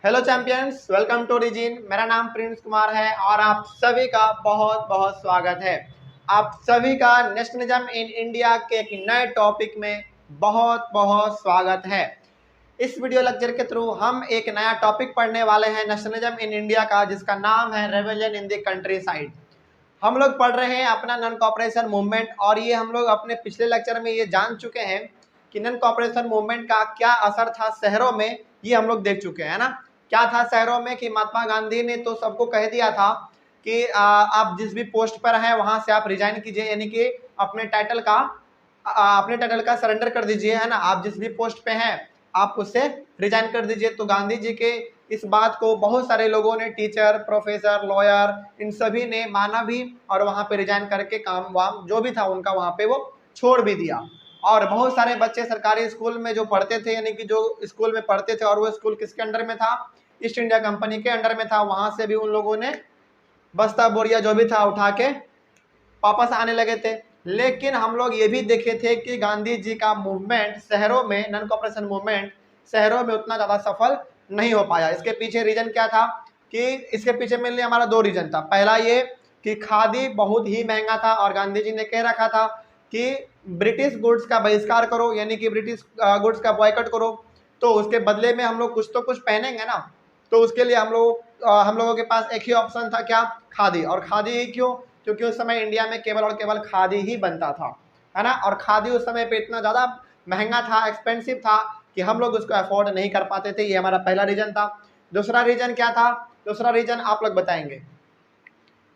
Hello champions, welcome to origin. मेरा नाम Prince Kumar है और आप सभी का बहुत बहुत स्वागत है। आप सभी का नेशनलिज्म इन इंडिया के एक नए टॉपिक में बहुत बहुत स्वागत है। इस वीडियो लेक्चर के थ्रू हम एक नया टॉपिक पढ़ने वाले हैं नेशनलिज्म इन इंडिया का, जिसका नाम है rebellion in the country side. हम लोग पढ़ रहे हैं अपना नॉन कॉपरेशन मूवमेंट, और ये हम लोग अपने पिछले लेक्चर में ये जान चुके हैं कि नॉन कॉपरेशन मूवमेंट का क्या असर था शहरों में। ये हम लोग देख चुके हैं ना, क्या था शहरों में कि महात्मा गांधी ने तो सबको कह दिया था कि आप जिस भी पोस्ट पर हैं वहां से आप रिजाइन कीजिए, यानी कि अपने टाइटल का सरेंडर कर दीजिए, है ना। आप जिस भी पोस्ट पे हैं आप उससे रिजाइन कर दीजिए। तो गांधी जी के इस बात को बहुत सारे लोगों ने, टीचर, प्रोफेसर, लॉयर, इन सभी ने माना भी, और वहां पे रिजाइन करके काम वाम जो भी था उनका वहां पे वो छोड़ भी दिया। और बहुत सारे बच्चे सरकारी स्कूल में जो पढ़ते थे, यानी कि जो स्कूल में पढ़ते थे, और वो स्कूल किसके अंडर में था? ईस्ट इंडिया कंपनी के अंडर में था। वहां से भी उन लोगों ने बस्ता बोरिया जो भी था उठा के वापस आने लगे थे। लेकिन हम लोग ये भी देखे थे कि गांधी जी का मूवमेंट शहरों में, नॉन कॉपरेशन मूवमेंट शहरों में उतना ज़्यादा सफल नहीं हो पाया। इसके पीछे रीजन क्या था? कि इसके पीछे मेनली हमारा दो रीजन था। पहला ये कि खादी बहुत ही महंगा था और गांधी जी ने कह रखा था कि ब्रिटिश गुड्स का बहिष्कार करो, यानी कि ब्रिटिश गुड्स का बॉयकॉट करो, तो उसके बदले में हम लोग कुछ तो कुछ पहनेंगे ना। तो उसके लिए हम लोगों के पास एक ही ऑप्शन था, क्या? खादी। और खादी ही क्यों? क्योंकि उस समय इंडिया में केवल और केवल खादी ही बनता था, है ना। और खादी उस समय पे इतना ज़्यादा महंगा था, एक्सपेंसिव था, कि हम लोग उसको अफोर्ड नहीं कर पाते थे। ये हमारा पहला रीजन था। दूसरा रीजन क्या था? दूसरा रीजन आप लोग बताएंगे,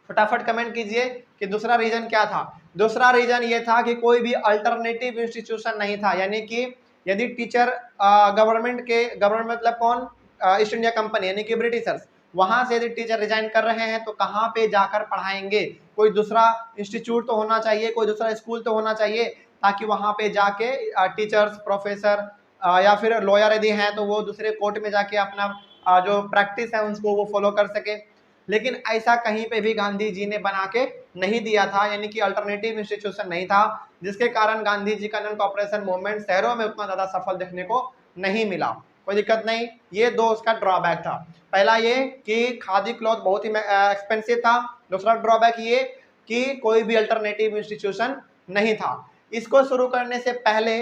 फटाफट कमेंट कीजिए कि दूसरा रीजन क्या था। दूसरा रीजन ये था कि कोई भी अल्टरनेटिव इंस्टीट्यूशन नहीं था, यानी कि यदि टीचर गवर्नमेंट मतलब कौन? ईस्ट इंडिया कंपनी, यानी कि ब्रिटिशर्स, वहां से यदि टीचर रिजाइन कर रहे हैं तो कहाँ पे जाकर पढ़ाएंगे? कोई दूसरा इंस्टीट्यूट तो होना चाहिए, कोई दूसरा स्कूल तो होना चाहिए, ताकि वहां पे जाके टीचर्स, प्रोफेसर या फिर लॉयर यदि हैं तो वो दूसरे कोर्ट में जाके अपना जो प्रैक्टिस है उसको वो फॉलो कर सके। लेकिन ऐसा कहीं पे भी गांधी जी ने बना के नहीं दिया था, यानी कि अल्टरनेटिव इंस्टीट्यूशन नहीं था, जिसके कारण गांधी जी का नॉन कॉपरेशन मूवमेंट शहरों में उतना ज्यादा सफल देखने को नहीं मिला। कोई दिक्कत नहीं, ये दो उसका ड्रॉबैक था। पहला ये कि खादी क्लॉथ बहुत ही एक्सपेंसिव था। दूसरा ड्रॉबैक ये कि कोई भी अल्टरनेटिव इंस्टीट्यूशन नहीं था। इसको शुरू करने से पहले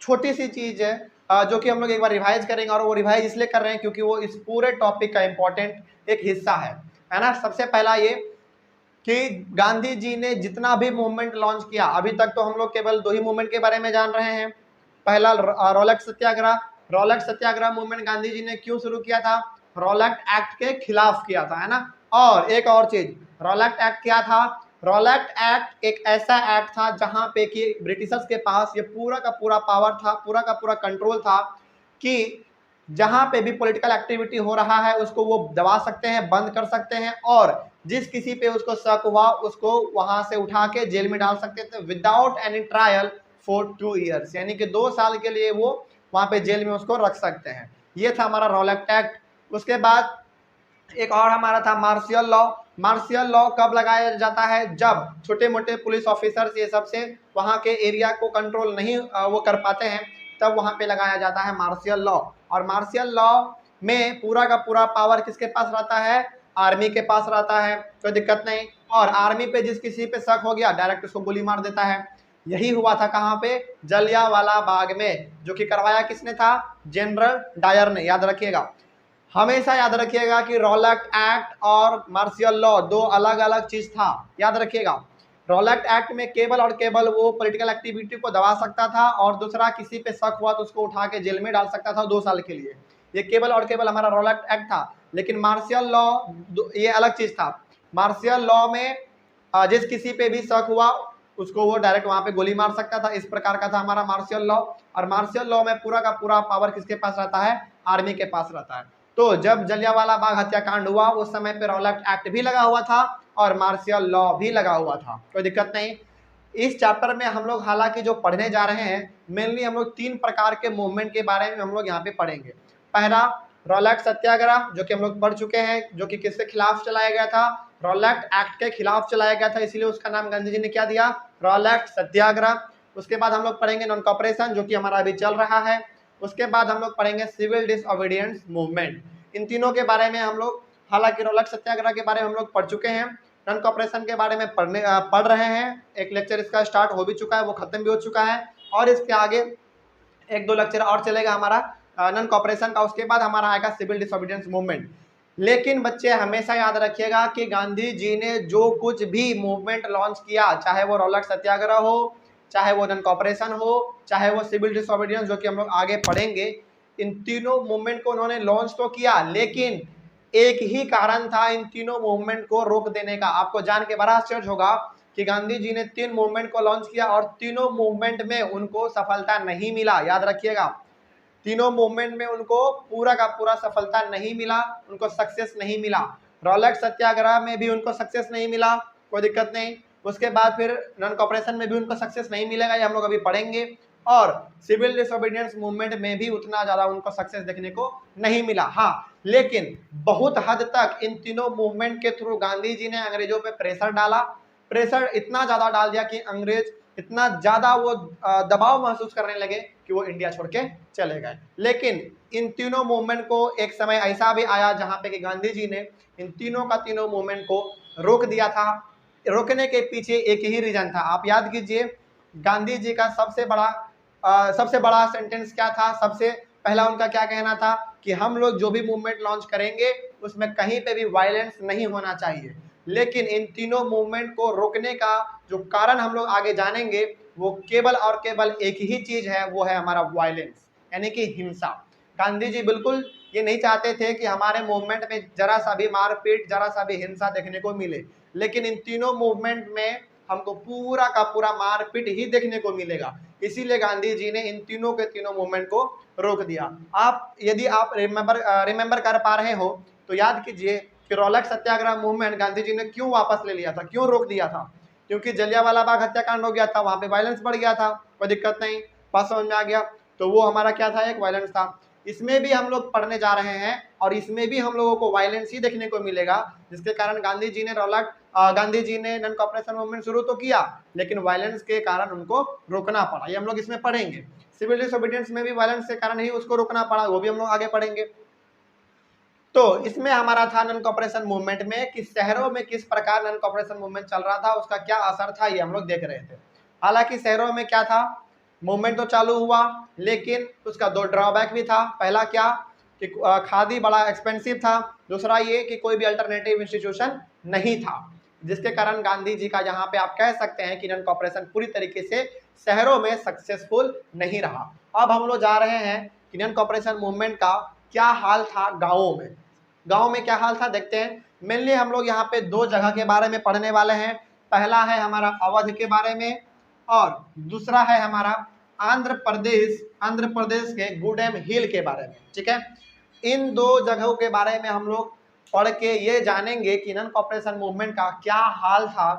छोटी सी चीज है जो कि हम लोग एक बार रिवाइज करेंगे, और वो रिवाइज इसलिए कर रहे हैं क्योंकि वो इस पूरे टॉपिक का इंपॉर्टेंट एक हिस्सा है ना। सबसे पहला ये कि गांधी जी ने जितना भी मूवमेंट लॉन्च किया, अभी तक तो हम लोग केवल दो ही मूवमेंट के बारे में जान रहे हैं। पहला रॉलेट सत्याग्रह। रॉलेट सत्याग्रह मूवमेंट गांधी जी ने क्यों शुरू किया था? रॉलेट एक्ट के खिलाफ किया था, है ना। और एक और चीज, रॉलेट एक्ट क्या था? रॉलेट एक्ट एक ऐसा एक्ट था जहां पे कि ब्रिटिशर्स के पास ये पूरा का पूरा पावर था, पूरा का पूरा कंट्रोल था कि जहां पे भी पॉलिटिकल एक्टिविटी हो रहा है उसको वो दबा सकते हैं, बंद कर सकते हैं, और जिस किसी पे उसको शक हुआ उसको वहां से उठा के जेल में डाल सकते थे without any trial for 2 years, यानी कि 2 साल के लिए वो वहां पे जेल में उसको रख सकते हैं। ये था हमारा रॉलेट एक्ट। उसके बाद एक और हमारा था मार्शियल लॉ। मार्शियल लॉ कब लगाया जाता है? जब छोटे मोटे पुलिस ऑफिसर्स ये सबसे वहां के एरिया को कंट्रोल नहीं वो कर पाते हैं, तब वहां पे लगाया जाता है मार्शियल लॉ। और मार्शियल लॉ में पूरा का पूरा पावर किसके पास रहता है? आर्मी के पास रहता है। कोई दिक्कत नहीं। और आर्मी पे जिस किसी पे शक हो गया डायरेक्ट उसको गोली मार देता है। यही हुआ था कहाँ पे? जलियांवाला बाग में, जो कि करवाया किसने था? जनरल डायर ने। याद रखिएगा, हमेशा याद रखिएगा कि रॉलेट एक्ट और मार्शियल लॉ दो अलग अलग चीज था। याद रखिएगा, रॉलेट एक्ट में केवल और केवल वो पॉलिटिकल एक्टिविटी को दबा सकता था, और दूसरा किसी पे शक हुआ तो उसको उठा के जेल में डाल सकता था 2 साल के लिए। ये केवल और केवल हमारा रॉलेट एक्ट था। लेकिन मार्शियल लॉ ये अलग चीज था। मार्शियल लॉ में जिस किसी पे भी शक हुआ उसको वो डायरेक्ट वहां पे गोली मार सकता था। इस प्रकार का था हमारा मार्शियल लॉ। और मार्शियल लॉ में पूरा का पूरा पावर किसके पास रहता है? आर्मी के पास रहता है। तो जब जलियांवाला बाग हत्याकांड हुआ उस समय पे रॉलेट एक्ट भी लगा हुआ था और मार्शियल लॉ भी लगा हुआ था। कोई दिक्कत नहीं। इस चैप्टर में हम लोग हालांकि जो पढ़ने जा रहे हैं मेनली हम लोग 3 प्रकार के मूवमेंट के बारे में हम लोग यहाँ पे पढ़ेंगे। पहला रॉलेट सत्याग्रह, जो कि हम लोग पढ़ चुके हैं, जो कि किसके खिलाफ चलाया गया था? रॉलेट एक्ट के खिलाफ चलाया गया था, इसलिए उसका नाम गांधी जी ने क्या दिया? रॉलेट सत्याग्रह। उसके बाद हम लोग पढ़ेंगे नॉन कॉपरेशन, जो कि हमारा अभी चल रहा है। उसके बाद हम लोग पढ़ेंगे सिविल डिसओबीडियंस मूवमेंट। इन तीनों के बारे में हम लोग, हालांकि रॉलेट सत्याग्रह के बारे में हम लोग पढ़ चुके हैं, नन कॉपरेशन के बारे में पढ़ रहे हैं। एक लेक्चर इसका स्टार्ट हो भी चुका है, वो खत्म भी हो चुका है, और इसके आगे एक दो लेक्चर और चलेगा हमारा नन कॉपरेशन का। उसके बाद हमारा आएगा सिविल डिसोबीडियंस मूवमेंट। लेकिन बच्चे हमेशा याद रखिएगा कि गांधी जी ने जो कुछ भी मूवमेंट लॉन्च किया, चाहे वो रॉलेट सत्याग्रह हो, चाहे वो नन कॉपरेशन हो, चाहे वो सिविल डिसोबीडियंस जो कि हम लोग आगे पढ़ेंगे, इन तीनों मूवमेंट को उन्होंने लॉन्च तो किया, लेकिन एक ही कारण था इन तीनों मूवमेंट को रोक देने का। आपको जान के बड़ा आश्चर्य होगा कि गांधी जी ने 3 मूवमेंट को लॉन्च किया और तीनों मूवमेंट में उनको सफलता नहीं मिला। याद रखिएगा, तीनों मूवमेंट में उनको पूरा का पूरा सफलता नहीं मिला, उनको सक्सेस नहीं मिला। रॉलेट सत्याग्रह में भी उनको सक्सेस नहीं मिला, कोई दिक्कत नहीं। उसके बाद फिर नन कॉपरेशन में भी उनको सक्सेस नहीं मिलेगा, ये हम लोग अभी पढ़ेंगे। और सिविल डिसोबीडियंस मूवमेंट में भी उतना ज्यादा उनको सक्सेस देखने को नहीं मिला। हाँ, लेकिन बहुत हद तक इन तीनों मूवमेंट के थ्रू गांधी जी ने अंग्रेजों पे प्रेशर डाला। प्रेशर इतना ज्यादा डाल दिया कि अंग्रेज इतना ज्यादा वो दबाव महसूस करने लगे कि वो इंडिया छोड़ के चले गए। लेकिन इन तीनों मूवमेंट को एक समय ऐसा भी आया जहां पे कि गांधी जी ने इन तीनों का तीनों मूवमेंट को रोक दिया था। रोकने के पीछे एक ही रीजन था, आप याद कीजिए। गांधी जी का सबसे बड़ा सेंटेंस क्या था? सबसे पहला उनका क्या कहना था कि हम लोग जो भी मूवमेंट लॉन्च करेंगे उसमें कहीं पे भी वायलेंस नहीं होना चाहिए। लेकिन इन तीनों मूवमेंट को रोकने का जो कारण हम लोग आगे जानेंगे, वो केवल और केवल एक ही चीज है, वो है हमारा वायलेंस, यानी कि हिंसा। गांधी जी बिल्कुल ये नहीं चाहते थे कि हमारे मूवमेंट में जरा सा भी मारपीट, जरा सा भी हिंसा देखने को मिले, लेकिन इन तीनों मूवमेंट में हमको पूरा का पूरा मारपीट ही देखने को मिलेगा। इसीलिए गांधी जी ने इन तीनों के तीनों मूवमेंट को रोक दिया। यदि आप रिमेंबर कर पा रहे हो तो याद कीजिए कि रॉलेट सत्याग्रह मूवमेंट गांधी जी ने क्यों वापस ले लिया था, क्यों रोक दिया था? क्योंकि जलियांवाला बाग हत्याकांड हो गया था, वहां पे वायलेंस बढ़ गया था। कोई दिक्कत नहीं, बात समझ में आ गया? तो वो हमारा क्या था, एक वायलेंस था। इसमें भी हम लोग पढ़ने जा रहे हैं और इसमें भी हम लोगों को वायलेंस ही देखने को मिलेगा, जिसके कारण गांधी जी ने नन कॉपरेशन मूवमेंट शुरू तो किया, लेकिन वायलेंस के कारण उनको रोकना पड़ा। ये हम लोग इसमें पढ़ेंगे। सिविल डिसोबीडियंस में भी वायलेंस के कारण ही उसको रोकना पड़ा, वो भी हम लोग आगे पढ़ेंगे। तो इसमें हमारा था नन कॉपरेशन मूवमेंट में कि शहरों में किस प्रकार नन कॉपरेशन मूवमेंट चल रहा था, उसका क्या असर था, ये हम लोग देख रहे थे। हालांकि शहरों में क्या था, मूवमेंट तो चालू हुआ, लेकिन उसका 2 ड्रॉबैक भी था। पहला क्या कि खादी बड़ा एक्सपेंसिव था, दूसरा ये कि कोई भी अल्टरनेटिव इंस्टीट्यूशन नहीं था, जिसके कारण गांधी जी का यहाँ पे आप कह सकते हैं कि नन कॉपरेशन पूरी तरीके से शहरों में सक्सेसफुल नहीं रहा। अब हम लोग जा रहे हैं कि नन कॉपरेशन मूवमेंट का क्या हाल था गाँवों में। गाँव में क्या हाल था देखते हैं। मेनली हम लोग यहाँ पे 2 जगह के बारे में पढ़ने वाले हैं। पहला है हमारा अवध के बारे में और दूसरा है हमारा आंध्र प्रदेश के गुडेम हिल के बारे में। ठीक है, इन 2 जगहों के बारे में हम लोग पढ़ के ये जानेंगे कि नन कॉपरेशन मूवमेंट का क्या हाल था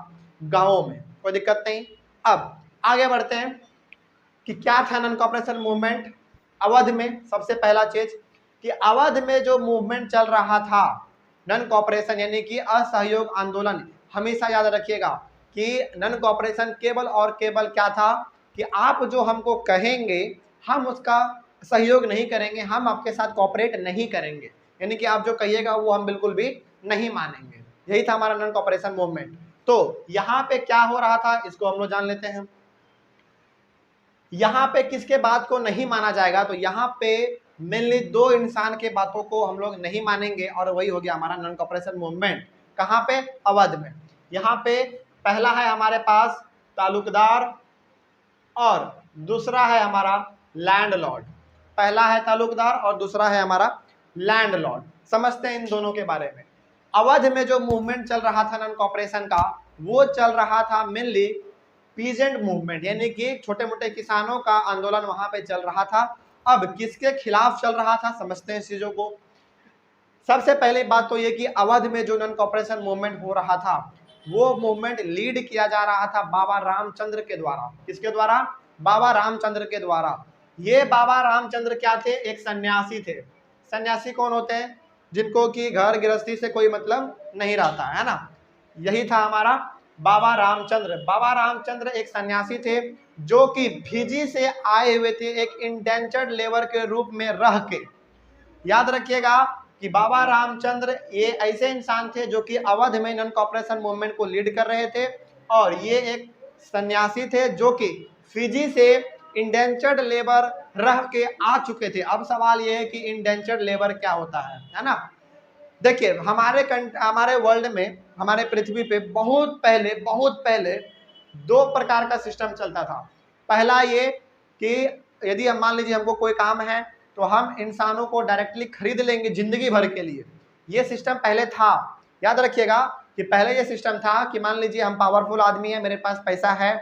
गाँवों में। कोई दिक्कत नहीं। अब आगे बढ़ते हैं कि क्या था नन कॉपरेशन मूवमेंट अवध में। सबसे पहला चीज कि अवध में जो मूवमेंट चल रहा था नन कॉपरेशन यानी कि असहयोग आंदोलन, हमेशा याद रखिएगा कि नन कॉपरेशन केवल और केवल क्या था कि आप जो हमको कहेंगे हम उसका सहयोग नहीं करेंगे, हम आपके साथ कॉपरेट नहीं करेंगे, यानी कि आप जो कहिएगा वो हम बिल्कुल भी नहीं मानेंगे। यही था हमारा नन कॉपरेशन मूवमेंट। तो यहाँ पे क्या हो रहा था इसको हम लोग जान लेते हैं। यहाँ पे किसके बात को नहीं माना जाएगा, तो यहाँ पे मेनली 2 इंसान के बातों को हम लोग नहीं मानेंगे, और वही हो गया हमारा नन कॉपरेशन मूवमेंट। कहाँ पे? अवध में। यहाँ पे पहला है हमारे पास तालुकदार और दूसरा है हमारा लैंडलॉर्ड। पहला है तालुकदार और दूसरा है हमारा लैंडलॉर्ड। समझते हैं इन दोनों के बारे में। अवध में जो मूवमेंट चल रहा था नन कॉपरेशन का, वो चल रहा था मेनली पीजेंट मूवमेंट, यानी कि छोटे मोटे किसानों का आंदोलन वहां पे चल रहा था। अब किसके खिलाफ चल रहा था, समझते हैं इस चीजों को। सबसे पहले बात तो ये कि अवध में जो नन कॉपरेशन मूवमेंट हो रहा था, वो मूवमेंट लीड किया जा रहा था बाबा रामचंद्र के द्वारा। किसके द्वारा? बाबा रामचंद्र के द्वारा। ये बाबा रामचंद्र क्या थे? एक सन्यासी थे। सन्यासी कौन होते हैं? जिनको कि घर गृहस्थी से कोई मतलब नहीं रहता है ना। यही था हमारा बाबा रामचंद्र। बाबा रामचंद्र एक सन्यासी थे जो कि फिजी से आए हुए थे, एक इंडेंचर्ड लेबर के रूप में रह के। याद रखिएगा कि बाबा रामचंद्र ये ऐसे इंसान थे जो कि अवध में नॉन कॉपरेशन मूवमेंट को लीड कर रहे थे, और ये एक सन्यासी थे जो कि फिजी से इंडेंचर्ड लेबर रह के आ चुके थे। अब सवाल ये है कि इंडेंचर्ड लेबर क्या होता है ना। देखिए हमारे वर्ल्ड में, हमारे पृथ्वी पे बहुत पहले दो प्रकार का सिस्टम चलता था। पहला ये कि यदि हम मान लीजिए हमको कोई काम है तो हम इंसानों को डायरेक्टली खरीद लेंगे जिंदगी भर के लिए। ये सिस्टम पहले था, याद रखिएगा कि पहले ये सिस्टम था कि मान लीजिए हम पावरफुल आदमी है, मेरे पास पैसा है,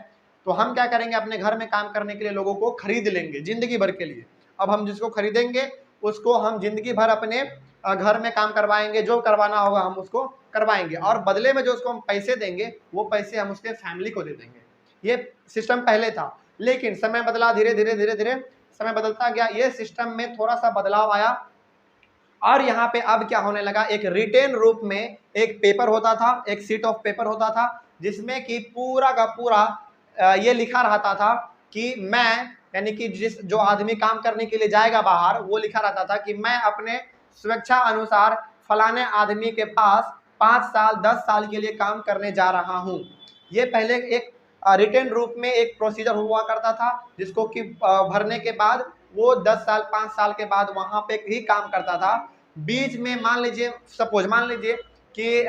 तो हम क्या करेंगे, अपने घर में काम करने के लिए लोगों को खरीद लेंगे जिंदगी भर के लिए। अब हम जिसको खरीदेंगे उसको हम जिंदगी भर अपने घर में काम करवाएंगे, जो करवाना होगा हम उसको करवाएंगे, और बदले में जो उसको हम पैसे देंगे वो पैसे हम उसके फैमिली को दे देंगे। ये सिस्टम पहले था, लेकिन समय बदला, धीरे धीरे समय बदलता गया, ये सिस्टम में थोड़ा सा बदलाव आया, और यहाँ पे अब क्या होने लगा, एक रिटेन रूप में एक पेपर होता था, एक सीट ऑफ पेपर होता था, जिसमें कि पूरा का पूरा ये लिखा रहता था कि मैं, यानी कि जो आदमी काम करने के लिए जाएगा बाहर, वो लिखा रहता था कि मैं अपने स्वेच्छा अनुसार फलाने आदमी के पास 5 साल 10 साल के लिए काम करने जा रहा हूँ। ये पहले एक रिटेन रूप में एक प्रोसीजर हुआ करता था, जिसको कि भरने के बाद वो 10 साल 5 साल के बाद वहाँ पे ही काम करता था। बीच में मान लीजिए कि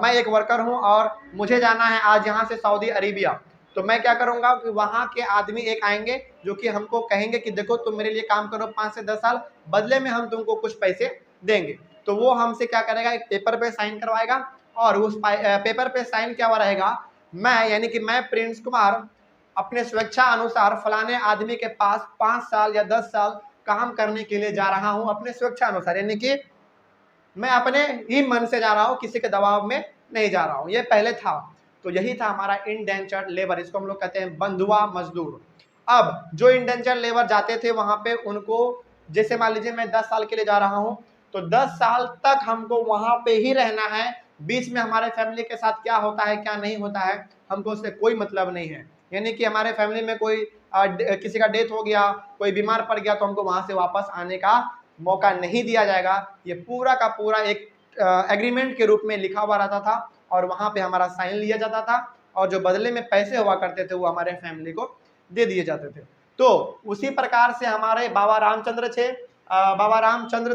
मैं एक वर्कर हूँ और मुझे जाना है आज यहाँ से सऊदी अरेबिया, तो मैं क्या करूँगा कि वहाँ के आदमी एक आएंगे जो कि हमको कहेंगे कि देखो तुम मेरे लिए काम करो 5 से 10 साल, बदले में हम तुमको कुछ पैसे देंगे। तो वो हमसे क्या करेगा, एक पेपर पे साइन करवाएगा, और उस पेपर पे साइन क्या हुआ रहेगा, मैं यानी कि मैं प्रिंस कुमार अपने स्वेच्छा अनुसार फलाने आदमी के पास 5 साल या 10 साल काम करने के लिए जा रहा हूँ, अपने स्वेच्छा अनुसार, यानी कि मैं अपने ही मन से जा रहा हूँ, किसी के दबाव में नहीं जा रहा हूँ। ये पहले था। तो यही था हमारा इंडेंचर्ड लेबर, इसको हम लोग कहते हैं बंधुआ मजदूर। अब जो इंडेंचर्ड लेबर जाते थे वहां पे, उनको जैसे मान लीजिए मैं 10 साल के लिए जा रहा हूँ, तो 10 साल तक हमको वहां पे ही रहना है। बीच में हमारे फैमिली के साथ क्या होता है क्या नहीं होता है हमको उससे कोई मतलब नहीं है। यानी कि हमारे फैमिली में कोई किसी का डेथ हो गया, कोई बीमार पड़ गया, तो हमको वहां से वापस आने का मौका नहीं दिया जाएगा। ये पूरा का पूरा एक एग्रीमेंट के रूप में लिखा हुआ रहता था, और वहां पे हमारा साइन लिया जाता था, और जो बदले में पैसे हुआ करते थे वो हमारे फैमिली को दे दिए जाते थे। तो उसी प्रकार से हमारे बाबा रामचंद्र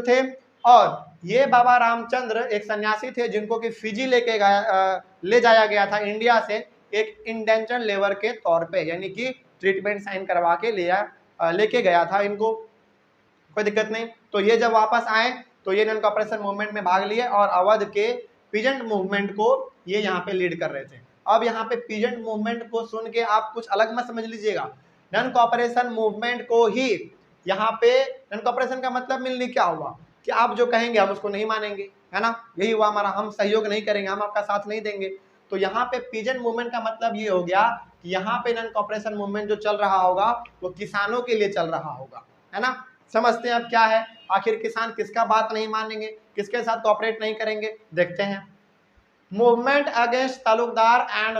थे, और ये बाबा रामचंद्र एक सन्यासी थे जिनको कि फिजी ले जाया गया था इंडिया से, एक इंडेंचर्ड लेबर के तौर पे, यानी कि ट्रीटमेंट साइन करवा के लेके गया था इनको, कोई दिक्कत नहीं। तो ये जब वापस आए तो ये नॉन कॉपरेशन मूवमेंट में भाग लिए, और अवध के पीजेंट मूवमेंट को ये यहाँ पे लीड कर रहे थे। अब यहाँ पे पीजेंट मूवमेंट को सुन के आप कुछ अलग मत समझ लीजिएगा। नॉन कॉपरेशन मूवमेंट को ही यहाँ पे, नॉन कॉपरेशन का मतलब मिलनी क्या हुआ कि आप जो कहेंगे हम उसको नहीं मानेंगे, है ना, यही हुआ हमारा, हम सहयोग नहीं करेंगे, हम आपका साथ नहीं देंगे। तो यहाँ पे पीजेंट मूवमेंट का मतलब ये हो गया कि यहाँ पे नॉन कॉपरेशन मूवमेंट जो चल रहा होगा वो किसानों के लिए चल रहा होगा, है ना। समझते हैं अब क्या है, आखिर किसान किसका बात नहीं मानेंगे, किसके साथ कोऑपरेट नहीं करेंगे, देखते हैं। Movement against Talukdar and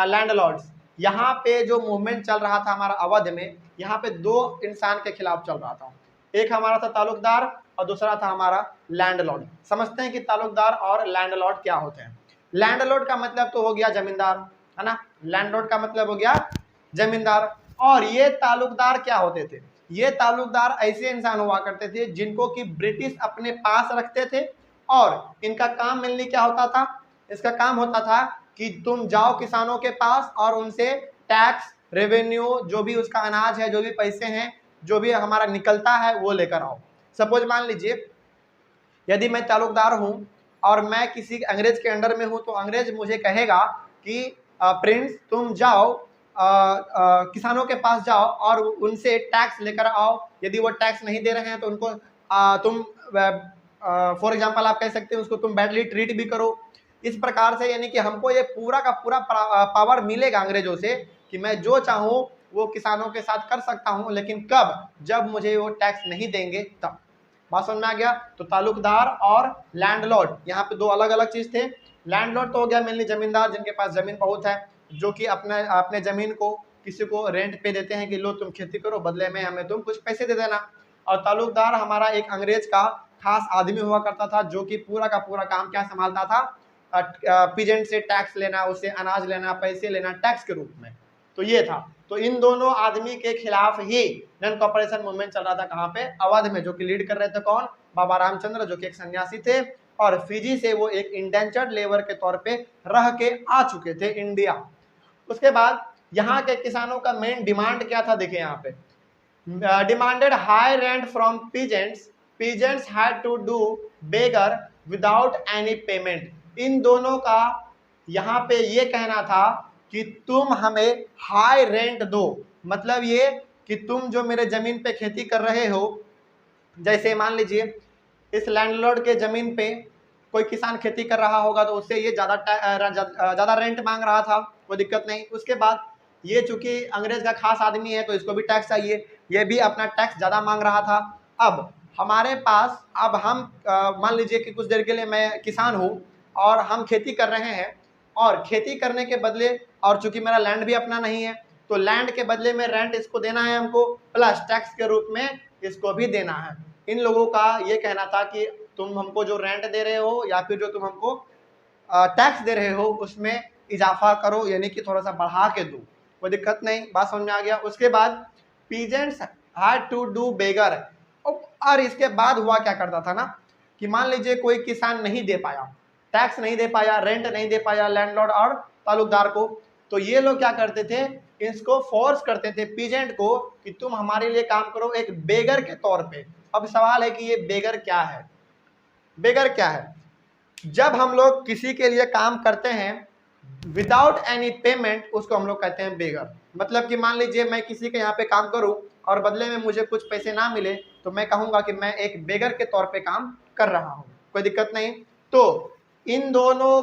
landlords. यहाँ पे जो मूवमेंट चल रहा था हमारा अवध में, यहाँ पे दो इंसान के खिलाफ चल रहा था, एक हमारा था तालुकदार और दूसरा था हमारा लैंडलॉर्ड। समझते हैं कि तालुकदार और लैंडलॉर्ड क्या होते हैं। लैंडलॉर्ड का मतलब तो हो गया जमींदार, है ना, लैंडलॉर्ड का मतलब हो गया जमींदार। और ये तालुकदार क्या होते थे, ये तालुकदार ऐसे इंसान हुआ करते थे जिनको कि ब्रिटिश अपने पास रखते थे, और इनका काम मिलने क्या होता था, इसका काम होता था कि तुम जाओ किसानों के पास और उनसे टैक्स, रेवेन्यू, जो भी उसका अनाज है, जो भी पैसे हैं, जो भी हमारा निकलता है वो लेकर आओ। सपोज मान लीजिए यदि मैं तालुकदार हूं और मैं किसी अंग्रेज के अंडर में हूं, तो अंग्रेज मुझे कहेगा कि प्रिंस तुम जाओ किसानों के पास जाओ और उनसे टैक्स लेकर आओ। यदि वो टैक्स नहीं दे रहे हैं तो उनको तुम फॉर एग्जांपल आप कह सकते हैं उसको तुम बैडली ट्रीट भी करो। इस प्रकार से यानी कि हमको ये पूरा का पूरा पावर मिलेगा अंग्रेजों से कि मैं जो चाहूँ वो किसानों के साथ कर सकता हूँ, लेकिन कब, जब मुझे वो टैक्स नहीं देंगे तब। बात समझ में आ गया। तो तालुकदार और लैंडलॉर्ड यहाँ पे दो अलग अलग चीज थे। लैंडलॉर्ड तो हो गया मेनली जमींदार जिनके पास जमीन बहुत है, जो कि अपने जमीन को किसी को रेंट पे देते हैं कि लो तुम खेती करो, बदले में हमें तुम कुछ पैसे दे देना। और तालुकदार हमारा एक अंग्रेज का खास आदमी हुआ करता था जो कि पूरा का पूरा काम क्या संभालता था, पीजेंट से टैक्स लेना, उससे अनाज लेना, पैसे लेना टैक्स के रूप में। तो ये था। तो इन दोनों आदमी के खिलाफ ही नॉन कॉपरेशन मूवमेंट चल रहा था। कहाँ पे? अवध में। जो कि लीड कर रहे थे कौन? बाबा रामचंद्र, जो कि एक सन्यासी थे और फिजी से वो एक इंडेंचर्ड लेबर के तौर पे रह के आ चुके थे इंडिया। उसके बाद यहाँ के किसानों का मेन डिमांड क्या था? देखिए यहाँ पे demanded high rent from peasants, peasants had to do begar without any payment. इन दोनों का यहाँ पे ये कहना था कि तुम हमें हाई रेंट दो, मतलब ये कि तुम जो मेरे जमीन पे खेती कर रहे हो, जैसे मान लीजिए इस लैंडलॉर्ड के जमीन पे कोई किसान खेती कर रहा होगा तो उससे ये ज़्यादा रेंट मांग रहा था, कोई दिक्कत नहीं। उसके बाद ये चूंकि अंग्रेज का खास आदमी है तो इसको भी टैक्स चाहिए, ये भी अपना टैक्स ज़्यादा मांग रहा था। अब हमारे पास, अब हम मान लीजिए कि कुछ देर के लिए मैं किसान हूँ और हम खेती कर रहे हैं, और खेती करने के बदले, और चूंकि मेरा लैंड भी अपना नहीं है तो लैंड के बदले में रेंट इसको देना है हमको, प्लस टैक्स के रूप में इसको भी देना है। इन लोगों का ये कहना था कि तुम हमको जो रेंट दे रहे हो या फिर जो तुम हमको टैक्स दे रहे हो उसमें इजाफा करो, यानी कि थोड़ा सा बढ़ा के दो, कोई दिक्कत नहीं। बात समझ में आ गया? उसके बाद पीजेंट्स हैड टू डू बेगर। और इसके बाद हुआ क्या करता था ना कि मान लीजिए कोई किसान नहीं दे पाया, टैक्स नहीं दे पाया, रेंट नहीं दे पाया लैंडलॉर्ड और तालुकदार को, तो ये लोग क्या करते थे, इसको फोर्स करते थे पीजेंट को कि तुम हमारे लिए काम करो एक बेगर के तौर पे। अब सवाल है कि ये बेगर क्या है? बेगर क्या है? जब हम लोग किसी के लिए काम करते हैं विदाउट एनी पेमेंट, उसको हम लोग कहते हैं बेगर। मतलब कि मान लीजिए मैं किसी के यहाँ पे काम करूं और बदले में मुझे कुछ पैसे ना मिले तो मैं कहूंगा कि मैं एक बेगर के तौर पे काम कर रहा हूं, कोई दिक्कत नहीं। तो इन दोनों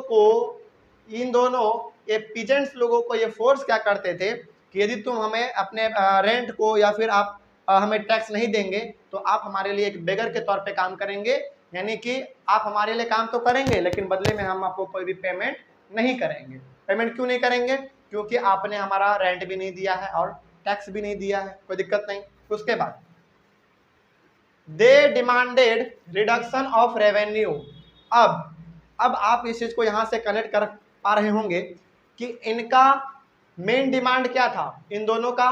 ये पीजेंट्स लोगों को ये फोर्स क्या करते थे कि यदि तुम हमें अपने रेंट को या फिर आप हमें टैक्स नहीं देंगे तो आप हमारे लिए एक बेगर के तौर पे काम करेंगे, यानी कि आप हमारे लिए काम तो करेंगे लेकिन बदले में हम आपको कोई भी पेमेंट नहीं करेंगे। पेमेंट क्यों नहीं करेंगे? क्योंकि आपने हमारा रेंट भी नहीं दिया है और टैक्स भी नहीं दिया है, कोई दिक्कत नहीं। उसके बाद they demanded reduction of revenue. अब आप इस चीज को यहां से कनेक्ट कर पा रहे होंगे कि इनका मेन डिमांड क्या था इन दोनों का,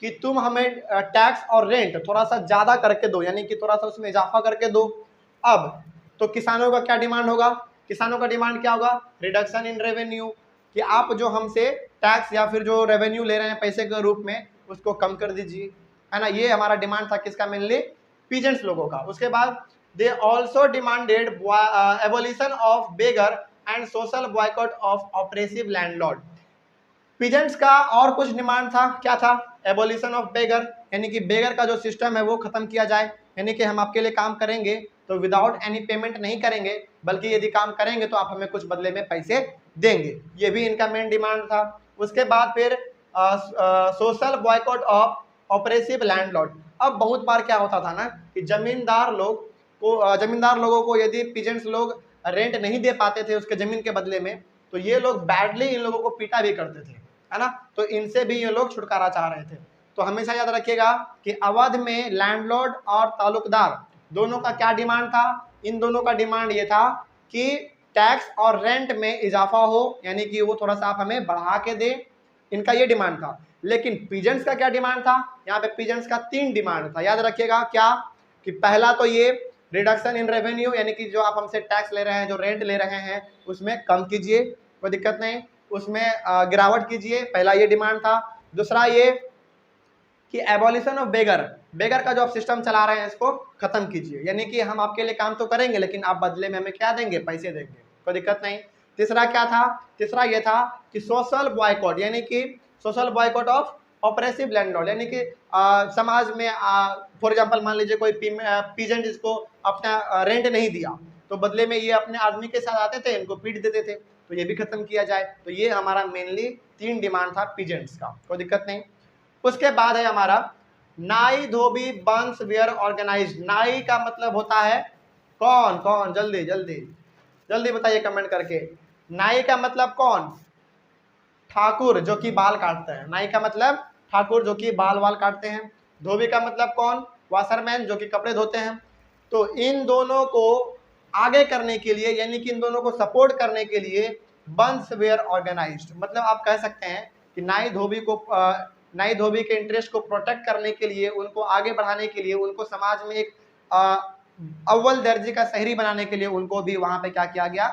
कि तुम हमें टैक्स और रेंट थोड़ा सा ज्यादा करके दो, यानी कि थोड़ा सा उसमें इजाफा करके दो। अब तो किसानों का क्या डिमांड होगा? किसानों का डिमांड क्या होगा? रिडक्शन इन रेवेन्यू, कि आप जो हमसे टैक्स या फिर जो रेवेन्यू ले रहे हैं पैसे के रूप में उसको कम कर दीजिए, है ना। ये हमारा डिमांड था किसका? मेनली पीजेंट्स लोगों का। उसके बाद they also demanded abolition of begar and social boycott of oppressive landlord. Peasants का और कुछ डिमांड था, क्या था? एबोलिशन ऑफ बेगर, यानी कि बेगर का जो सिस्टम है वो खत्म किया जाए, यानी कि हम आपके लिए काम करेंगे तो विदाउट एनी पेमेंट नहीं करेंगे, बल्कि यदि काम करेंगे तो आप हमें कुछ बदले में पैसे देंगे। ये भी इनका मेन डिमांड था। उसके बाद फिर social boycott of oppressive landlord. अब बहुत बार क्या होता था ना कि जमींदार लोगों को यदि पीजेंट्स लोग रेंट नहीं दे पाते थे उसके जमीन के बदले में, तो ये लोग बैडली इन लोगों को पीटा भी करते थे, है ना। तो इनसे भी ये लोग छुटकारा चाह रहे थे। तो हमेशा याद रखिएगा कि अवध में लैंडलॉर्ड और तालुकदार दोनों का क्या डिमांड था? इन दोनों का डिमांड ये था कि टैक्स और रेंट में इजाफा हो, यानी कि वो थोड़ा सा आप हमें बढ़ा के दे, इनका ये डिमांड था। लेकिन पीजेंट्स का क्या डिमांड था? यहाँ पे पीजेंट्स का 3 डिमांड था, याद रखिएगा। क्या? कि पहला तो ये रिडक्शन इन रेवेन्यू, यानी कि जो आप हमसे टैक्स ले रहे हैं, जो रेंट ले रहे हैं उसमें कम कीजिए, कोई दिक्कत नहीं, उसमें गिरावट कीजिए, पहला ये डिमांड था। दूसरा ये कि एबॉलिशन ऑफ बेगर का जो आप सिस्टम चला रहे हैं इसको खत्म कीजिए, यानी कि हम आपके लिए काम तो करेंगे लेकिन आप बदले में हमें क्या देंगे? पैसे देंगे, कोई दिक्कत नहीं। तीसरा क्या था? तीसरा ये था कि सोशल बॉयकॉट, यानी कि social boycott of oppressive landlord, यानी कि समाज में फॉर एग्जांपल मान लीजिए कोई पीजेंट जिसको अपना रेंट नहीं दिया तो बदले में ये अपने आदमी के साथ आते थे, इनको पीट देते थे, तो ये भी खत्म किया जाए। तो ये हमारा मेनली 3 डिमांड था पीजेंट्स का, कोई दिक्कत नहीं। उसके बाद है हमारा नाई धोबी वंश वेयर ऑर्गेनाइज। नाई का मतलब होता है कौन? कौन जल्दी जल्दी जल्दी बताइए कमेंट करके। नाई का मतलब कौन? ठाकुर, जो कि बाल काटते हैं। नाई का मतलब ठाकुर जो कि बाल काटते हैं। धोबी का मतलब कौन? वाशरमैन, जो कि कपड़े धोते हैं। तो इन दोनों को आगे करने के लिए, यानी कि इन दोनों को सपोर्ट करने के लिए बंस वेयर ऑर्गेनाइज्ड, मतलब आप कह सकते हैं कि नाई धोबी के इंटरेस्ट को प्रोटेक्ट करने के लिए, उनको आगे बढ़ाने के लिए, उनको समाज में एक अव्वल दर्जे का शहरी बनाने के लिए उनको भी वहां पे क्या किया गया,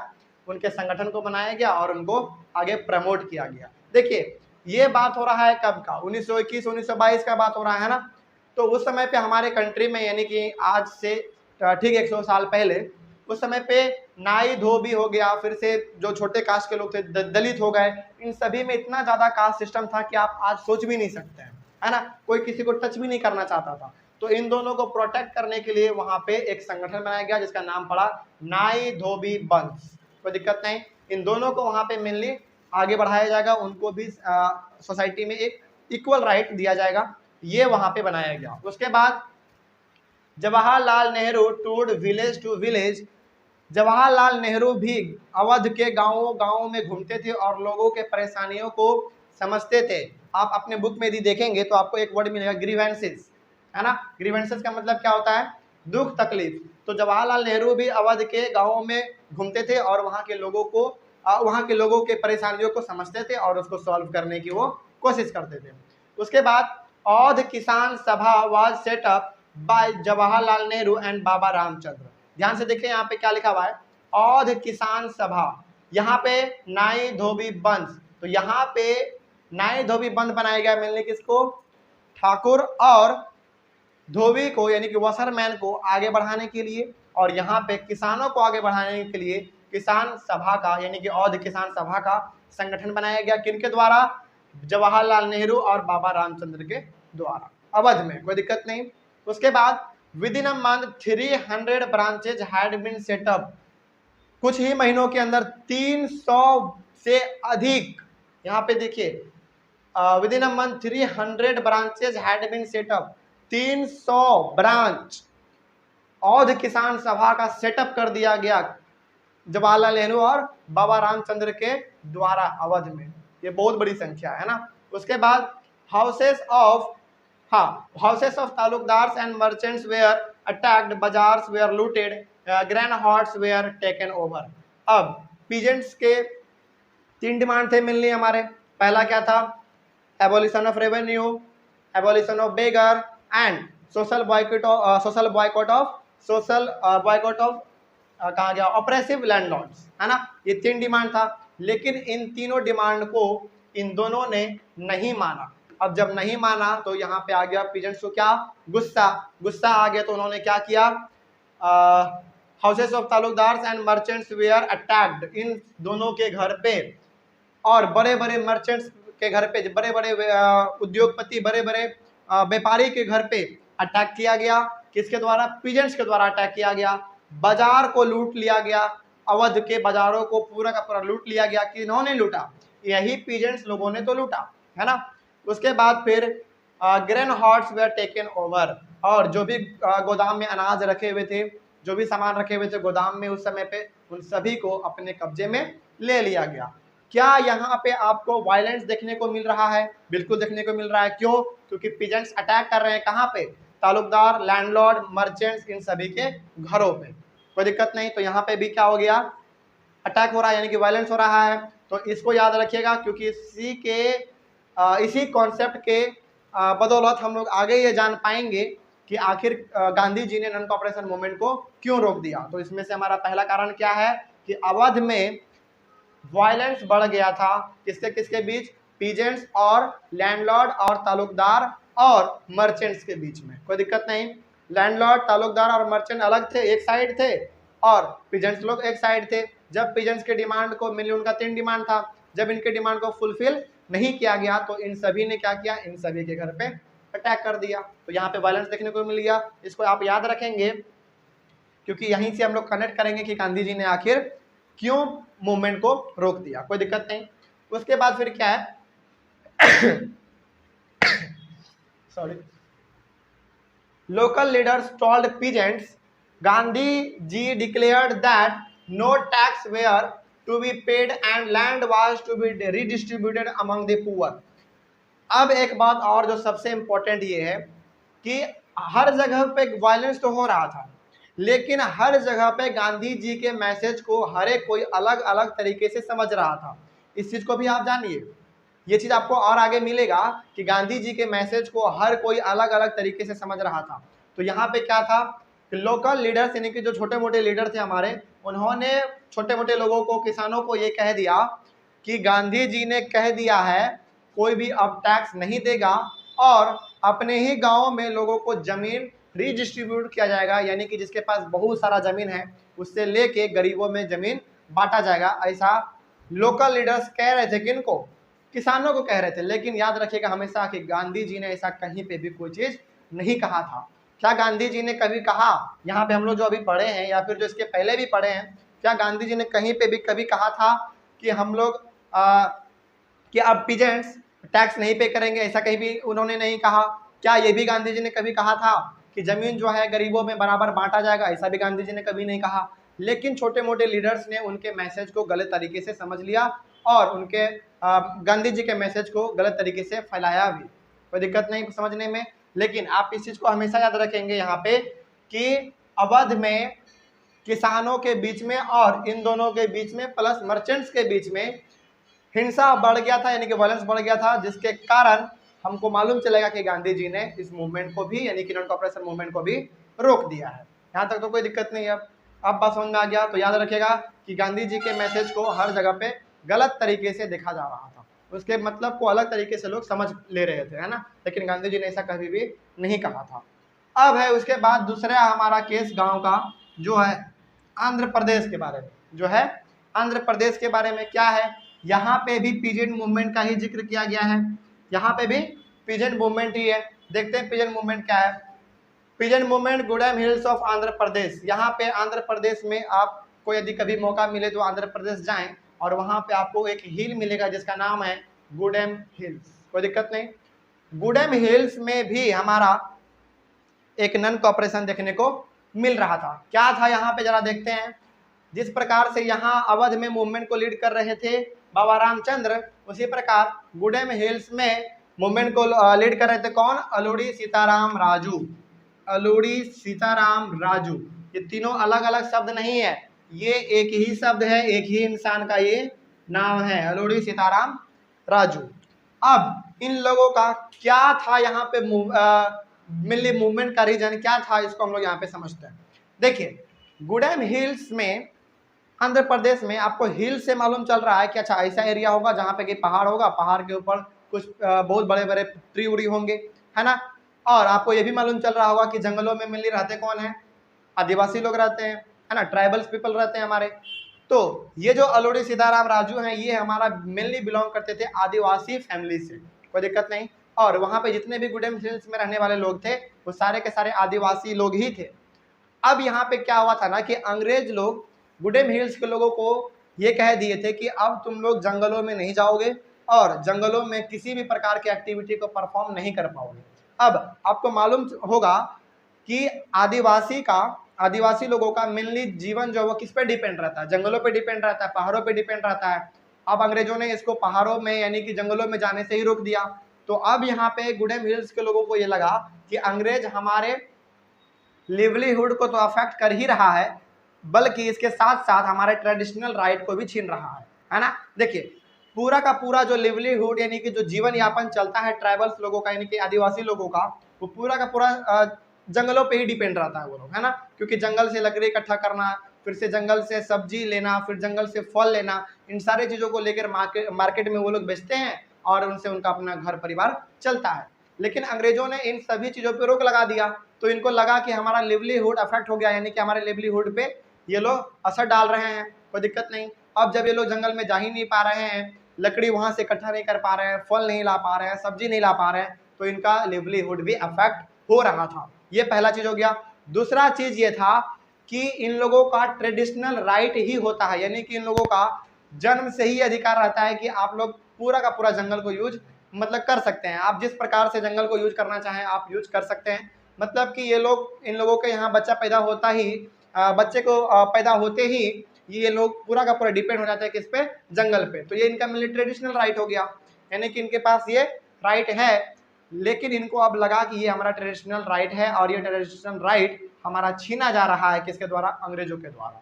उनके संगठन को बनाया गया और उनको आगे प्रमोट किया गया। देखिए ये बात हो रहा है कब का, 1921 1922 का बात हो रहा है ना। तो उस समय पे हमारे कंट्री में, यानी कि आज से ठीक 100 साल पहले, उस समय पे नाई धोबी हो गया, फिर से जो छोटे कास्ट के लोग थे दलित हो गए, इन सभी में इतना ज्यादा कास्ट सिस्टम था कि आप आज सोच भी नहीं सकते हैं, है ना, कोई किसी को टच भी नहीं करना चाहता था। तो इन दोनों को प्रोटेक्ट करने के लिए वहां पे एक संगठन बनाया गया जिसका नाम पड़ा नाई धोबी बंस। कोई दिक्कत नहीं, इन दोनों को वहां पे मेनली आगे बढ़ाया जाएगा, उनको भी सोसाइटी में एक इक्वल राइट दिया जाएगा, ये वहां पे बनाया गया। उसके बाद Jawaharlal Nehru toured village to village, Jawaharlal Nehru भी अवध के गांवों में घूमते थे और लोगों के परेशानियों को समझते थे। आप अपने बुक में यदि देखेंगे तो आपको एक वर्ड मिलेगा ग्रीवेंसेस, है ना। ग्रीवेंसेस का मतलब क्या होता है, दुख तकलीफ। तो जवाहरलाल नेहरू भी अवध के गांवों में घूमते थे और वहां के लोगों के परेशानियों को समझते थे और उसको सॉल्व करने की वो कोशिश करते थे। उसके बाद Oudh Kisan Sabha was set up by Jawaharlal Nehru and Baba Ramchandra. ध्यान से देखिए यहाँ पे क्या लिखा हुआ है, औध किसान सभा, यहाँ पे नाई धोबी बंस। तो यहाँ पे नाई धोबी बंद बनाया गया, मिलने किसको, ठाकुर और धोबी को, यानी कि वॉशरमैन को आगे बढ़ाने के लिए, और यहाँ पे किसानों को आगे बढ़ाने के लिए किसान सभा का, यानी कि औध किसान सभा का संगठन बनाया गया। किनके द्वारा, जवाहरलाल नेहरू और बाबा रामचंद्र के द्वारा, अवध में। कोई दिक्कत नहीं। उसके बाद within a month 300 branches had been set up, कुछ ही महीनों के अंदर 300 से अधिक, यहाँ पे देखिए within a month 300 branches had been set up, 300 branch Oudh Kisan Sabha का सेटअप कर दिया गया जवाहरलाल नेहरू और बाबा रामचंद्र के द्वारा अवध में। ये बहुत बड़ी संख्या है ना। उसके बाद houses of talukdars and merchants were attacked, bazaars were looted, grain hoards were taken over. अब पीजेंट्स के 3 डिमांड थे मिलनी हमारे। पहला क्या था, abolition of revenue, abolition of begar and social boycott of कहा गया ऑपरेसिव लैंडलॉर्ड्स, है ना। ये 3 डिमांड था, लेकिन इन तीनों डिमांड को इन दोनों ने नहीं माना। अब जब नहीं माना तो यहाँ पे आ गया पीजेंट्स को क्या, गुस्सा आ गया। तो उन्होंने क्या किया, houses of talukdars and merchants were attacked, इन दोनों के घर पे और बड़े बड़े मर्चेंट्स के घर पे, बड़े बड़े उद्योगपति, बड़े बड़े व्यापारी के घर पे अटैक किया गया। किसके द्वारा, पीजेंट्स के द्वारा अटैक किया गया। बाजार को लूट लिया गया, अवध के बाजारों को पूरा का पूरा लूट लिया गया। किन्होंने लूटा, यही पीजेंट्स लोगों ने तो लूटा, है ना। उसके बाद फिर grain hearts were taken over, और जो भी गोदाम में अनाज रखे हुए थे, जो भी सामान रखे हुए थे गोदाम में उस समय पे, उन सभी को अपने कब्जे में ले लिया गया। क्या यहाँ पे आपको वायलेंस देखने को मिल रहा है? बिल्कुल देखने को मिल रहा है। क्यों? क्योंकि पीजेंट्स अटैक कर रहे हैं कहाँ पे, तालुकदार, लैंडलॉर्ड, मर्चेंट्स, इन सभी के घरों पे। कोई दिक्कत नहीं। तो यहाँ पे भी क्या हो गया, अटैक हो रहा है, यानी कि वायलेंस हो रहा है। तो इसको याद रखिएगा, क्योंकि इसी कॉन्सेप्ट के बदौलत हम लोग आगे ये जान पाएंगे कि आखिर गांधी जी ने नॉन कॉपरेशन मूवमेंट को क्यों रोक दिया। तो इसमें से हमारा पहला कारण क्या है कि अवध में वायलेंस बढ़ गया था। किसके किसके बीच, पीजेंट्स और लैंडलॉर्ड और तालुकदार और मर्चेंट्स के बीच में। कोई दिक्कत नहीं। लैंडलॉर्ड, तालुकदार और मर्चेंट अलग थे, एक साइड थे, और पीजेंट्स लोग एक साइड थे। जब पीजेंट्स के डिमांड को मिली, उनका 3 डिमांड था, जब इनके डिमांड को फुलफिल नहीं किया गया तो इन सभी ने क्या किया, इन सभी के घर पे अटैक कर दिया। तो यहाँ पे वायलेंस देखने को मिल गया। इसको आप याद रखेंगे, क्योंकि यहीं से हम लोग कनेक्ट करेंगे कि गांधी जी ने आखिर क्यों मूवमेंट को रोक दिया। कोई दिक्कत नहीं। उसके बाद फिर क्या है sorry, local leaders told peasants, Gandhi ji declared that no tax were to be paid and land was to be redistributed among the poor. अब एक बात और जो सबसे इंपॉर्टेंट ये है कि हर जगह पे वायलेंस तो हो रहा था, लेकिन हर जगह पे गांधी जी के मैसेज को हर एक कोई अलग अलग तरीके से समझ रहा था। इस चीज को भी आप जानिए, ये चीज आपको और आगे मिलेगा कि गांधी जी के मैसेज को हर कोई अलग अलग तरीके से समझ रहा था। तो यहाँ पे क्या था कि लोकल लीडर्स यानी कि जो छोटे मोटे लीडर थे हमारे, उन्होंने छोटे मोटे लोगों को, किसानों को ये कह दिया कि गांधी जी ने कह दिया है कोई भी अब टैक्स नहीं देगा और अपने ही गाँव में लोगों को जमीन रिडिस्ट्रीब्यूट किया जाएगा, यानी कि जिसके पास बहुत सारा जमीन है उससे लेके गरीबों में जमीन बांटा जाएगा। ऐसा लोकल लीडर्स कह रहे थे, किनको? किसानों को कह रहे थे। लेकिन याद रखिएगा हमेशा कि गांधी जी ने ऐसा कहीं पे भी कोई चीज नहीं कहा था। क्या गांधी जी ने कभी कहा, यहाँ पे हम लोग जो अभी पढ़े हैं या फिर जो इसके पहले भी पढ़े हैं, क्या गांधी जी ने कहीं पे भी कभी कहा था कि हम लोग कि अब पीजेंट्स टैक्स नहीं पे करेंगे? ऐसा कहीं भी उन्होंने नहीं कहा। क्या ये भी गांधी जी ने कभी कहा था कि जमीन जो है गरीबों में बराबर बांटा जाएगा? ऐसा भी गांधी जी ने कभी नहीं कहा। लेकिन छोटे मोटे लीडर्स ने उनके मैसेज को गलत तरीके से समझ लिया और उनके गांधी जी के मैसेज को गलत तरीके से फैलाया भी। कोई दिक्कत नहीं समझने में। लेकिन आप इस चीज को हमेशा याद रखेंगे यहाँ पे कि अवध में किसानों के बीच में और इन दोनों के बीच में प्लस मर्चेंट्स के बीच में हिंसा बढ़ गया था, यानी कि वायलेंस बढ़ गया था, जिसके कारण हमको मालूम चलेगा कि गांधी जी ने इस मूवमेंट को भी, यानी कि नॉन कॉपरेशन मूवमेंट को भी रोक दिया है। यहाँ तक तो कोई दिक्कत नहीं है। अब बात समझ में आ गया। तो याद रखिएगा कि गांधी जी के मैसेज को हर जगह पे गलत तरीके से देखा जा रहा था, उसके मतलब को अलग तरीके से लोग समझ ले रहे थे, है ना। लेकिन गांधी जी ने ऐसा कभी भी नहीं कहा था। अब है उसके बाद दूसरा हमारा केस गाँव का, जो है आंध्र प्रदेश के बारे में। जो है आंध्र प्रदेश के बारे में क्या है, यहाँ पे भी पीजेंट मूवमेंट का ही जिक्र किया गया है। यहाँ पे भी पीजेंट मूवमेंट ही है। देखते हैं पीजेंट मूवमेंट क्या है। Peasant movement Gudem hills of Andhra Pradesh. यहाँ पे आंध्र प्रदेश में आपको यदि कभी मौका मिले तो आंध्र प्रदेश जाएं और वहाँ पे आपको एक हिल मिलेगा जिसका नाम है गुडेम हिल्स। कोई दिक्कत नहीं। गुडेम हिल्स में भी हमारा एक नॉन कॉपरेशन देखने को मिल रहा था। क्या था यहाँ पे जरा देखते हैं। जिस प्रकार से यहाँ अवध में मूवमेंट को लीड कर रहे थे बाबा रामचंद्र, उसी प्रकार गुडेम हिल्स में मूवमेंट को लीड कर रहे थे कौन? अलूड़ी सीताराम राजू। अलूड़ी सीताराम राजू, ये तीनों अलग अलग शब्द नहीं है, ये एक ही शब्द है, एक ही इंसान का ये नाम है, अलूड़ी सीताराम राजू। अब इन लोगों का क्या था यहाँ पे मिली मूवमेंट का रीजन क्या था, इसको हम लोग यहाँ पे समझते हैं। देखिए गुडेम हिल्स में आंध्र प्रदेश में आपको हिल से मालूम चल रहा है कि अच्छा ऐसा एरिया होगा जहाँ पे कि पहाड़ होगा, पहाड़ के ऊपर कुछ बहुत बड़े बड़े ट्री उड़ी होंगे, है ना। और आपको ये भी मालूम चल रहा होगा कि जंगलों में मेनली रहते कौन है? आदिवासी लोग रहते हैं, है ना, ट्राइबल्स पीपल रहते हैं हमारे। तो ये जो अलूड़ी सीताराम राजू हैं ये हमारा मेनली बिलोंग करते थे आदिवासी फैमिली से, कोई दिक्कत नहीं। और वहाँ पे जितने भी गुडेम हिल्स में रहने वाले लोग थे वो सारे के सारे आदिवासी लोग ही थे। अब यहाँ पे क्या हुआ था ना कि अंग्रेज लोग गुडेम हिल्स के लोगों को ये कह दिए थे कि अब तुम लोग जंगलों में नहीं जाओगे और जंगलों में किसी भी प्रकार की एक्टिविटी को परफॉर्म नहीं कर पाओगे। अब आपको मालूम होगा कि आदिवासी लोगों का मेनली जीवन जो है वो किस पे डिपेंड रहता है? जंगलों पे डिपेंड रहता है, पहाड़ों पे डिपेंड रहता है। अब अंग्रेजों ने इसको पहाड़ों में यानी कि जंगलों में जाने से ही रोक दिया। तो अब यहाँ पे गुडेम हिल्स के लोगों को ये लगा कि अंग्रेज हमारे लिवलीहुड को तो अफेक्ट कर ही रहा है, बल्कि इसके साथ साथ हमारे ट्रेडिशनल राइट को भी छीन रहा है ना। देखिए पूरा का पूरा जो लिवलीहुड यानी कि जो जीवन यापन चलता है ट्राइबल्स लोगों का यानी कि आदिवासी लोगों का, वो पूरा का पूरा जंगलों पे ही डिपेंड रहता है वो लोग, है ना। क्योंकि जंगल से लकड़ी इकट्ठा करना, फिर से जंगल से सब्जी लेना, फिर जंगल से फल लेना, इन सारी चीज़ों को लेकर मार्केट में वो लोग बेचते हैं और उनसे उनका अपना घर परिवार चलता है। लेकिन अंग्रेजों ने इन सभी चीज़ों पर रोक लगा दिया। तो इनको लगा कि हमारा लिवलीहुड अफेक्ट हो गया, यानी कि हमारे लिवलीहुड पे ये लोग असर डाल रहे हैं। कोई दिक्कत नहीं। अब जब ये लोग जंगल में जा ही नहीं पा रहे हैं, लकड़ी वहाँ से इकट्ठा नहीं कर पा रहे हैं, फल नहीं ला पा रहे हैं, सब्जी नहीं ला पा रहे हैं, तो इनका लिवलीहुड भी अफेक्ट हो रहा था। ये पहला चीज़ हो गया। दूसरा चीज़ ये था कि इन लोगों का ट्रेडिशनल राइट ही होता है, यानी कि इन लोगों का जन्म से ही अधिकार रहता है कि आप लोग पूरा का पूरा जंगल को यूज मतलब कर सकते हैं। आप जिस प्रकार से जंगल को यूज करना चाहें आप यूज कर सकते हैं। मतलब कि ये लोग, इन लोगों के यहाँ बच्चा पैदा होता ही, बच्चे को पैदा होते ही ये लोग पूरा का पूरा डिपेंड हो जाता है किस पे? जंगल पे। तो ये इनका मिली ट्रेडिशनल राइट हो गया, यानी कि इनके पास ये राइट है। लेकिन इनको अब लगा कि ये हमारा ट्रेडिशनल राइट है और ये ट्रेडिशनल राइट हमारा छीना जा रहा है, किसके द्वारा? अंग्रेजों के द्वारा।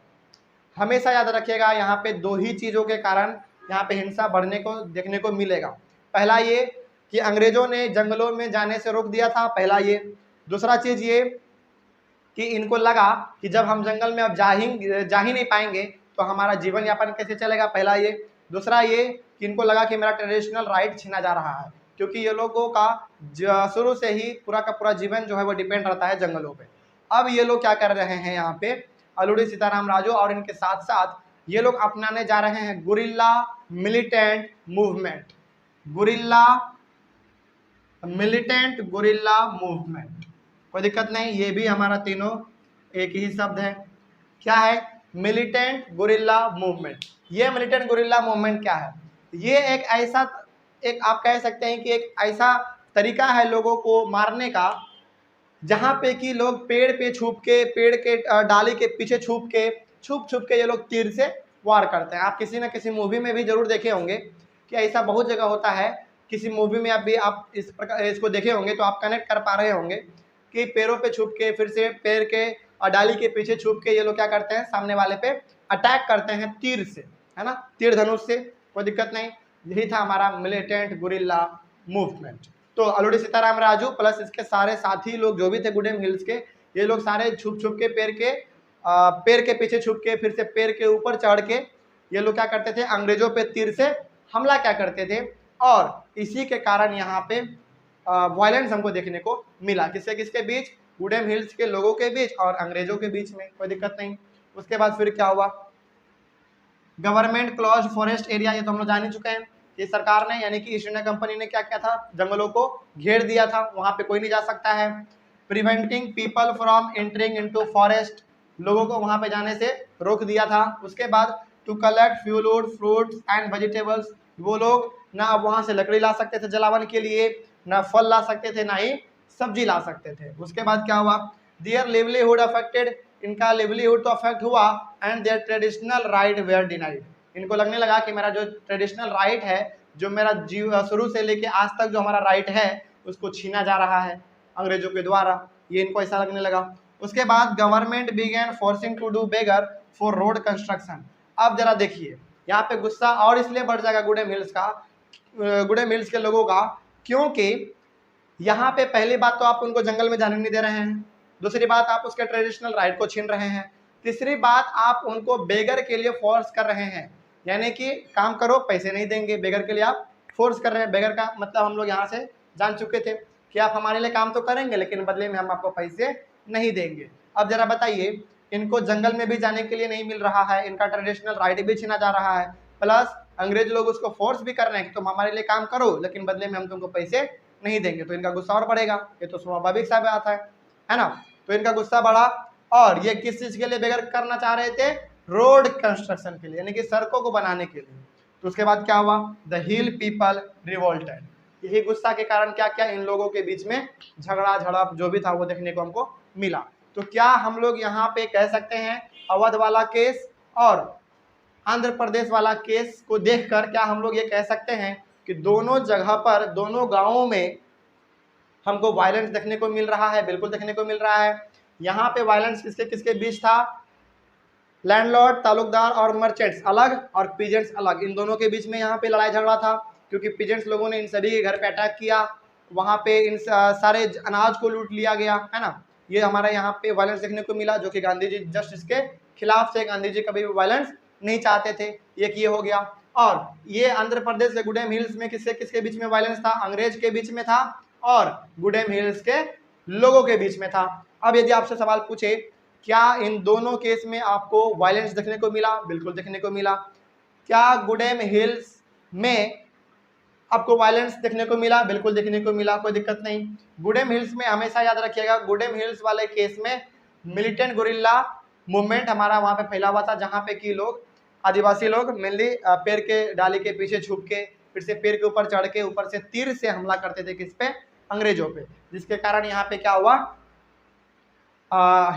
हमेशा याद रखिएगा, यहाँ पे दो ही चीज़ों के कारण यहाँ पे हिंसा बढ़ने को देखने को मिलेगा। पहला ये कि अंग्रेजों ने जंगलों में जाने से रोक दिया था, पहला ये। दूसरा चीज़ ये कि इनको लगा कि जब हम जंगल में अब जा ही नहीं पाएंगे तो हमारा जीवन यापन कैसे चलेगा, पहला ये। दूसरा ये कि इनको लगा कि मेरा ट्रेडिशनल राइट छीना जा रहा है, क्योंकि ये लोगों का शुरू से ही पूरा का पूरा जीवन जो है वो डिपेंड रहता है जंगलों पे। अब ये लोग क्या कर रहे हैं यहाँ पे, अल्लूरी सीताराम राजू और इनके साथ साथ ये लोग अपनाने जा रहे हैं guerrilla militant movement. Guerrilla militant guerrilla movement, कोई दिक्कत नहीं, ये भी हमारा तीनों एक ही शब्द है। क्या है? Militant guerrilla movement. ये मिलिटेंट गुरिल्ला मूवमेंट क्या है? ये एक ऐसा, एक आप कह सकते हैं कि एक ऐसा तरीका है लोगों को मारने का, जहाँ पे कि लोग पेड़ पे छुप के, पेड़ के डाली के पीछे छुप के ये लोग तीर से वार करते हैं। आप किसी न किसी मूवी में भी जरूर देखे होंगे कि ऐसा बहुत जगह होता है। किसी मूवी में आप इस प्रकार इसको देखे होंगे तो आप कनेक्ट कर पा रहे होंगे कि पैरों पे छुप के, फिर से पैर के डाली के पीछे छुप के ये लोग क्या करते हैं, सामने वाले पे अटैक करते हैं तीर से, है ना, तीर धनुष से। कोई दिक्कत नहीं, यही था हमारा मिलिटेंट गुरिल्ला मूवमेंट। तो अल्लूरी सीताराम राजू प्लस इसके सारे साथी लोग जो भी थे गुडेम हिल्स के, ये लोग सारे छुप के पैर के पीछे छुप के, फिर से पैर के ऊपर चढ़ के ये लोग क्या करते थे, अंग्रेजों पे तीर से हमला क्या करते थे। और इसी के कारण यहाँ पे वायलेंस हमको देखने को मिला, किसके किसके बीच? गुडेम हिल्स के लोगों के बीच और अंग्रेजों के बीच में। कोई दिक्कत नहीं। उसके बाद फिर क्या हुआ? गवर्नमेंट क्लोज फॉरेस्ट एरिया, ये तो हम लोग जान ही चुके हैं कि सरकार ने यानी कि ईस्ट इंडिया कंपनी ने क्या किया था, जंगलों को घेर दिया था, वहां पे कोई नहीं जा सकता है। Preventing people from entering into forest, लोगों को वहां पे जाने से रोक दिया था। उसके बाद to collect fuel fruits and vegetables, वो लोग ना अब वहां से लकड़ी ला सकते थे जलावन के लिए, ना फल ला सकते थे, ना ही सब्जी ला सकते थे। उसके बाद क्या हुआ? देयर लिवलीहुड अफेक्टेड, इनका लिवलीहुड तो अफेक्ट हुआ, and their traditional right were denied, इनको लगने लगा कि मेरा जो ट्रेडिशनल राइट है, जो मेरा शुरू से लेके आज तक जो हमारा राइट है, उसको छीना जा रहा है अंग्रेजों के द्वारा, ये इनको ऐसा लगने लगा। उसके बाद government began forcing to do begar for road construction. अब जरा देखिए, यहाँ पे गुस्सा और इसलिए बढ़ जाएगा गुडेम हिल्स का, गुडेम हिल्स के लोगों का, क्योंकि यहाँ पे पहली बात तो आप उनको जंगल में जाने नहीं दे रहे हैं, दूसरी बात आप उसके ट्रेडिशनल राइट को छीन रहे हैं, तीसरी बात आप उनको बेगर के लिए फोर्स कर रहे हैं, यानी कि काम करो पैसे नहीं देंगे, बेगर के लिए आप फोर्स कर रहे हैं। बेगर का मतलब हम लोग यहाँ से जान चुके थे कि आप हमारे लिए काम तो करेंगे लेकिन बदले में हम आपको पैसे नहीं देंगे। अब जरा बताइए, इनको जंगल में भी जाने के लिए नहीं मिल रहा है, इनका ट्रेडिशनल राइट भी छीना जा रहा है, प्लस अंग्रेज लोग उसको फोर्स भी कर रहे हैं कि तुम हमारे लिए काम करो लेकिन बदले में हम तुमको पैसे नहीं देंगे, तो इनका गुस्सा और बढ़ेगा। ये तो स्वाभाविक सा बात है ना। तो इनका गुस्सा बढ़ा, और ये किस चीज के लिए बेगर करना चाह रहे थे? रोड कंस्ट्रक्शन के लिए, यानी कि सड़कों को बनाने के लिए। तो उसके बाद क्या हुआ? द हिल पीपल रिवोल्टेड, यही गुस्सा के कारण क्या क्या इन लोगों के बीच में झगड़ा झड़प जो भी था वो देखने को हमको मिला। तो क्या हम लोग यहाँ पे कह सकते हैं अवध वाला केस और आंध्र प्रदेश वाला केस को देखकर क्या हम लोग ये कह सकते हैं कि दोनों जगह पर, दोनों गांवों में हमको वायलेंस देखने को मिल रहा है? बिल्कुल देखने को मिल रहा है। यहाँ पे वायलेंस किसके किसके बीच था? लैंडलॉर्ड, तालुकदार और मर्चेंट्स अलग और पीजेंट्स अलग, इन दोनों के बीच में यहाँ पे लड़ाई झगड़ा था, क्योंकि पीजेंट्स लोगों ने इन सभी के घर पे अटैक किया, वहाँ पे इन सारे अनाज को लूट लिया गया, है ना। ये हमारे यहाँ पे वायलेंस देखने को मिला, जो कि गांधी जी जस्ट इसके खिलाफ थे, गांधी जी कभी भी वायलेंस नहीं चाहते थे। एक ये हो गया। और ये आंध्र प्रदेश के गुडेम हिल्स में किसके किसके बीच में वायलेंस था? अंग्रेज के बीच में था और गुडेम हिल्स के लोगों के बीच में था। अब यदि आपसे सवाल पूछे क्या इन दोनों केस में आपको वायलेंस देखने को मिला? बिल्कुल देखने को मिला। क्या गुडेम हिल्स में आपको वायलेंस देखने को मिला? बिल्कुल देखने को मिला, कोई दिक्कत नहीं। गुडेम हिल्स में हमेशा याद रखिएगा, गुडेम हिल्स वाले केस में मिलिटेंट गुरिल्ला मूवमेंट हमारा वहां पे फैला हुआ था, जहां पे कि लोग, आदिवासी लोग मेनली पेड़ के डाली के पीछे छुप के, फिर से पेड़ के ऊपर चढ़ के, ऊपर से तीर से हमला करते थे किस पे? अंग्रेजों पे, जिसके कारण यहाँ पे क्या हुआ?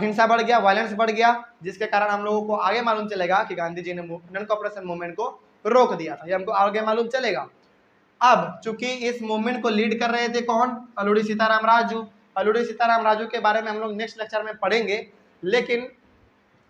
हिंसा बढ़ गया, वायलेंस बढ़ गया, जिसके कारण हम लोगों को आगे मालूम चलेगा कि गांधी जी ने नॉन कॉपरेशन मूवमेंट को रोक दिया था, ये हमको आगे मालूम चलेगा। अब चूंकि इस मूवमेंट को लीड कर रहे थे कौन? अल्लूरी सीताराम राजू। अल्लूरी सीताराम राजू के बारे में हम लोग नेक्स्ट लेक्चर में पढ़ेंगे लेकिन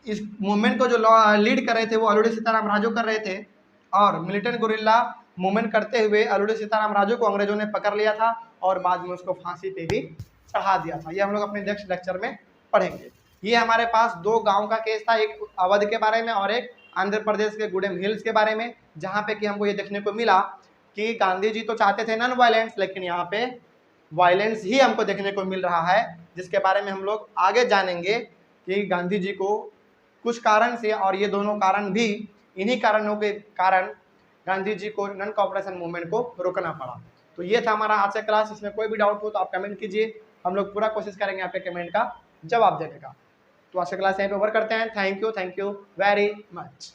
इस मूवमेंट को जो लीड कर रहे थे वो अल्लूरी सीताराम राजू कर रहे थे, और मिलिटेंट गुरिल्ला मूवमेंट करते हुए अल्लूरी सीताराम राजू को अंग्रेजों ने पकड़ लिया था और बाद में उसको फांसी पे भी चढ़ा दिया था। ये हम लोग अपने नेक्स्ट लेक्चर में पढ़ेंगे। ये हमारे पास दो गांव का केस था, एक अवध के बारे में और एक आंध्र प्रदेश के गुडेम हिल्स के बारे में, जहाँ पे कि हमको ये देखने को मिला कि गांधी जी तो चाहते थे नॉन वायलेंस, लेकिन यहाँ पे वायलेंस ही हमको देखने को मिल रहा है, जिसके बारे में हम लोग आगे जानेंगे कि गांधी जी को कुछ कारण से, और ये दोनों कारण भी इन्हीं कारणों के कारण गांधी जी को नॉन कॉपरेशन मूवमेंट को रोकना पड़ा। तो ये था हमारा आज का क्लास। इसमें कोई भी डाउट हो तो आप कमेंट कीजिए, हम लोग पूरा कोशिश करेंगे आपके कमेंट का जवाब देने का। तो आज का क्लास यहीं पे ओवर करते हैं। Thank you very much.